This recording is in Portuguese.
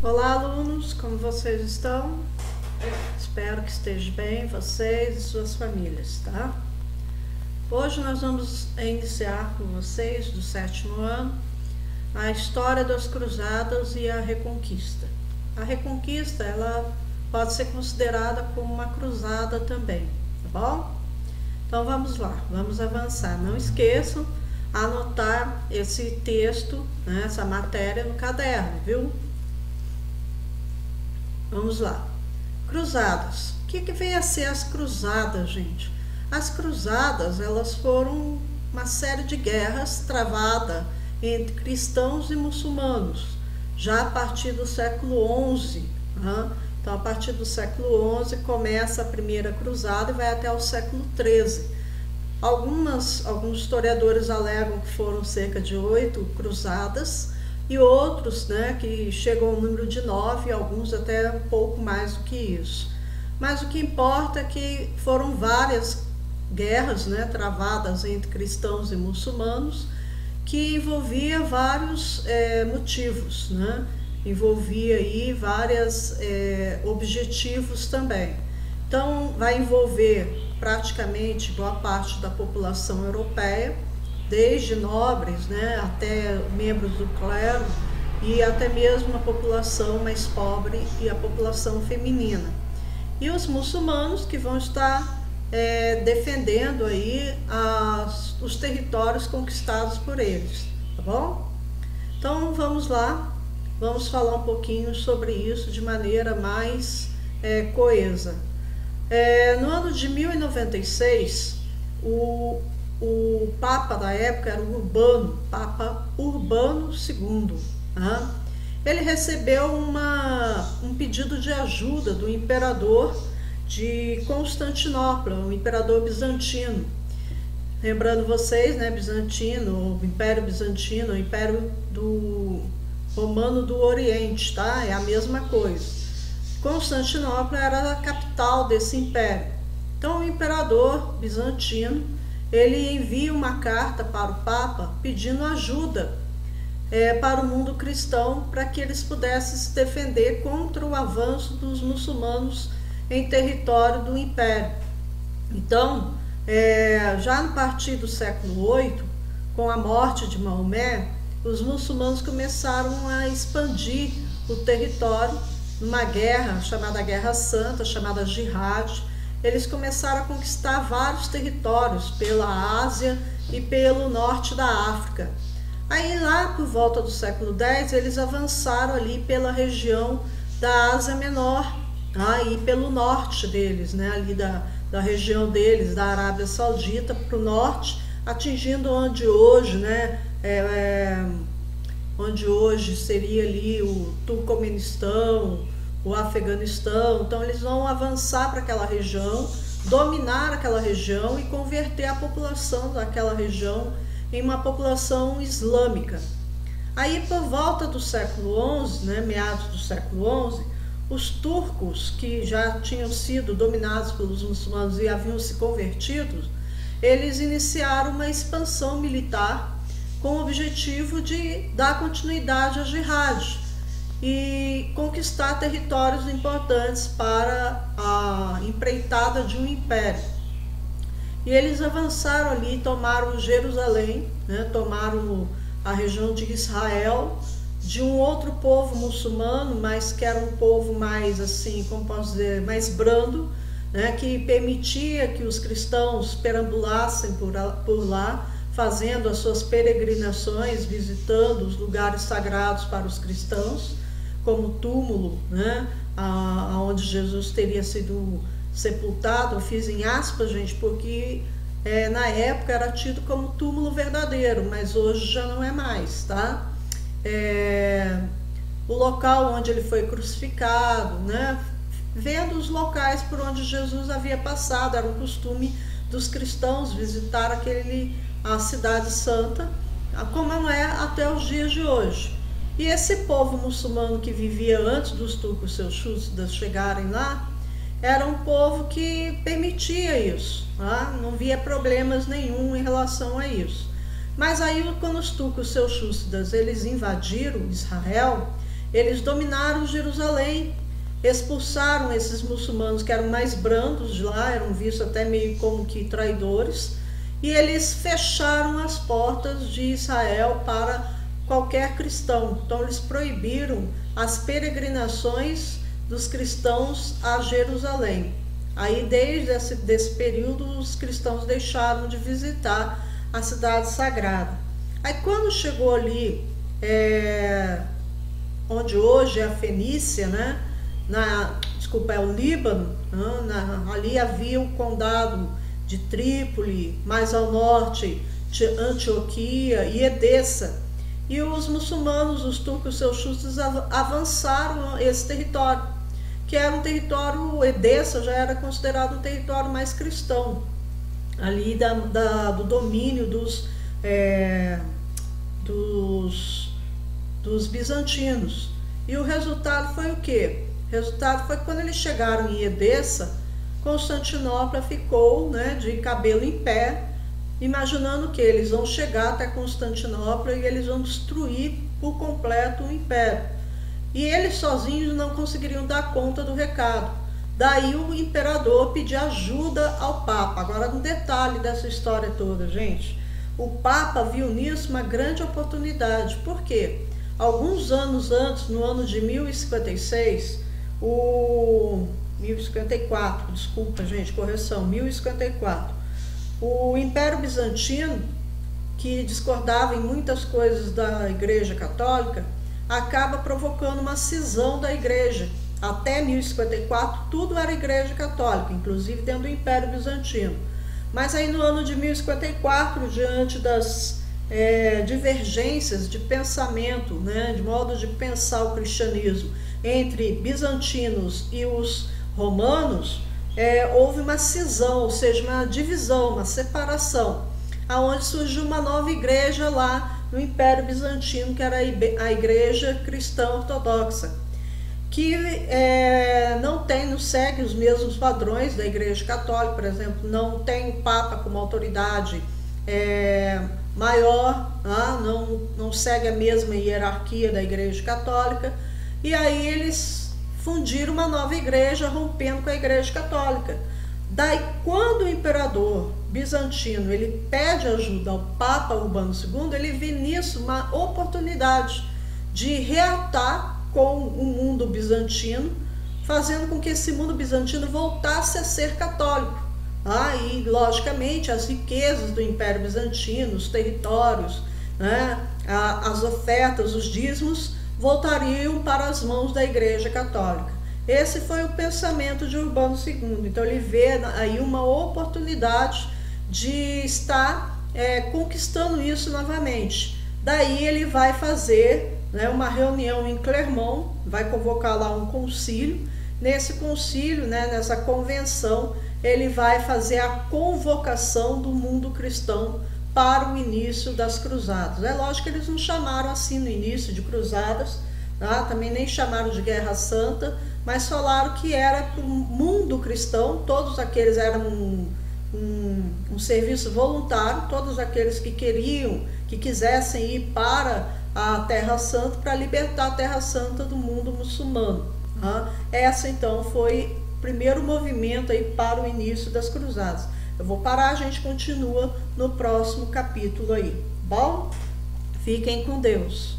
Olá, alunos, como vocês estão? Espero que estejam bem, vocês e suas famílias, tá? Hoje nós vamos iniciar com vocês, do 7º ano, a história das cruzadas e a Reconquista. A Reconquista, ela pode ser considerada como uma cruzada também, tá bom? Então vamos lá, vamos avançar. Não esqueçam anotar esse texto, né, essa matéria no caderno, viu? Vamos lá. Cruzadas. O que veio a ser as cruzadas, gente? As cruzadas, elas foram uma série de guerras travada entre cristãos e muçulmanos, já a partir do século XI. Né? Então, a partir do século XI começa a primeira cruzada e vai até o século XIII. Alguns historiadores alegam que foram cerca de 8 cruzadas, e outros, né, que chegam ao número de 9, alguns até um pouco mais do que isso. Mas o que importa é que foram várias guerras, né, travadas entre cristãos e muçulmanos, que envolvia vários motivos, né? Envolvia aí vários objetivos também. Então, vai envolver praticamente boa parte da população europeia, desde nobres, né, até membros do clero e até mesmo a população mais pobre e a população feminina. E os muçulmanos que vão estar defendendo aí os territórios conquistados por eles, tá bom? Então vamos lá, vamos falar um pouquinho sobre isso de maneira mais coesa. No ano de 1096, o Papa da época era o Papa Urbano II. Né? Ele recebeu um pedido de ajuda do imperador de Constantinopla, o imperador bizantino. Lembrando vocês, né, bizantino, o Império Bizantino, o Império Romano do Oriente, tá? É a mesma coisa. Constantinopla era a capital desse império. Então o imperador bizantino, ele envia uma carta para o Papa pedindo ajuda para o mundo cristão, para que eles pudessem se defender contra o avanço dos muçulmanos em território do Império. Então, já a partir do século VIII, com a morte de Maomé, os muçulmanos começaram a expandir o território numa guerra chamada Guerra Santa, chamada Jihad. Eles começaram a conquistar vários territórios pela Ásia e pelo norte da África. Aí lá por volta do século X, eles avançaram ali pela região da Ásia Menor, e pelo norte deles, né, ali da região deles, da Arábia Saudita para o norte, atingindo onde hoje, né, onde hoje seria ali o Turcomenistão, o Afeganistão. Então eles vão avançar para aquela região, dominar aquela região e converter a população daquela região em uma população islâmica. Aí por volta do século XI, né, meados do século XI, os turcos, que já tinham sido dominados pelos muçulmanos e haviam se convertido, eles iniciaram uma expansão militar com o objetivo de dar continuidade à jihad e conquistar territórios importantes para a empreitada de um império. E eles avançaram ali, tomaram Jerusalém, né, tomaram a região de Israel, de um outro povo muçulmano, mas que era um povo mais, assim, como posso dizer, mais brando, né, que permitia que os cristãos perambulassem por lá, fazendo as suas peregrinações, visitando os lugares sagrados para os cristãos, como o túmulo, né, onde Jesus teria sido sepultado. Eu fiz em aspas, gente, porque na época era tido como túmulo verdadeiro, mas hoje já não é mais, tá? O local onde ele foi crucificado, né? Vendo os locais por onde Jesus havia passado. Era um costume dos cristãos visitar a cidade santa, como não é até os dias de hoje. E esse povo muçulmano que vivia antes dos turcos selchúcidas chegarem lá, era um povo que permitia isso, tá? Não via problemas nenhum em relação a isso. Mas aí, quando os turcos selchúcidas eles invadiram Israel, eles dominaram Jerusalém, expulsaram esses muçulmanos que eram mais brandos de lá, eram vistos até meio como que traidores, e eles fecharam as portas de Israel para qualquer cristão. Então eles proibiram as peregrinações dos cristãos a Jerusalém. Aí desde esse período os cristãos deixaram de visitar a cidade sagrada. Aí quando chegou ali, onde hoje é a Fenícia, né? É o Líbano, ali havia o condado de Trípoli, mais ao norte de Antioquia e Edessa. E os muçulmanos, os turcos selchuques, avançaram esse território, que era um território, Edessa já era considerado um território mais cristão, ali do domínio dos bizantinos. E o resultado foi o quê? O resultado foi que quando eles chegaram em Edessa, Constantinopla ficou, né, de cabelo em pé, imaginando que eles vão chegar até Constantinopla e eles vão destruir por completo o império. E eles sozinhos não conseguiriam dar conta do recado. Daí o imperador pediu ajuda ao Papa. Agora, um detalhe dessa história toda, gente. O Papa viu nisso uma grande oportunidade. Por quê? Alguns anos antes, no ano de 1054, desculpa, gente, correção, 1054, o Império Bizantino, que discordava em muitas coisas da Igreja Católica, acaba provocando uma cisão da Igreja. Até 1054, tudo era Igreja Católica, inclusive dentro do Império Bizantino. Mas aí no ano de 1054, diante das divergências de pensamento, né, de modo de pensar o cristianismo entre bizantinos e os romanos, houve uma cisão, ou seja, uma divisão, uma separação, aonde surgiu uma nova igreja lá no Império Bizantino, que era a Igreja Cristã Ortodoxa, que não segue os mesmos padrões da Igreja Católica. Por exemplo, não tem o Papa como autoridade maior, não segue a mesma hierarquia da Igreja Católica, e aí eles fundiram uma nova igreja, rompendo com a Igreja Católica. Daí, quando o imperador bizantino ele pede ajuda ao Papa Urbano II, ele vê nisso uma oportunidade de reatar com o mundo bizantino, fazendo com que esse mundo bizantino voltasse a ser católico. E, logicamente, as riquezas do Império Bizantino, os territórios, né, as ofertas, os dízimos, voltariam para as mãos da Igreja Católica. Esse foi o pensamento de Urbano II. Então ele vê aí uma oportunidade de estar conquistando isso novamente. Daí ele vai fazer, né, uma reunião em Clermont, vai convocar lá um concílio. Nesse concílio, né, nessa convenção, ele vai fazer a convocação do mundo cristão para o início das cruzadas. É lógico que eles não chamaram assim no início de cruzadas, também nem chamaram de Guerra Santa, mas falaram que era para o mundo cristão. Todos aqueles eram um serviço voluntário, todos aqueles que quisessem ir para a Terra Santa, para libertar a Terra Santa do mundo muçulmano. Essa então foi o primeiro movimento aí para o início das cruzadas. Eu vou parar, a gente continua no próximo capítulo aí. Bom? Fiquem com Deus.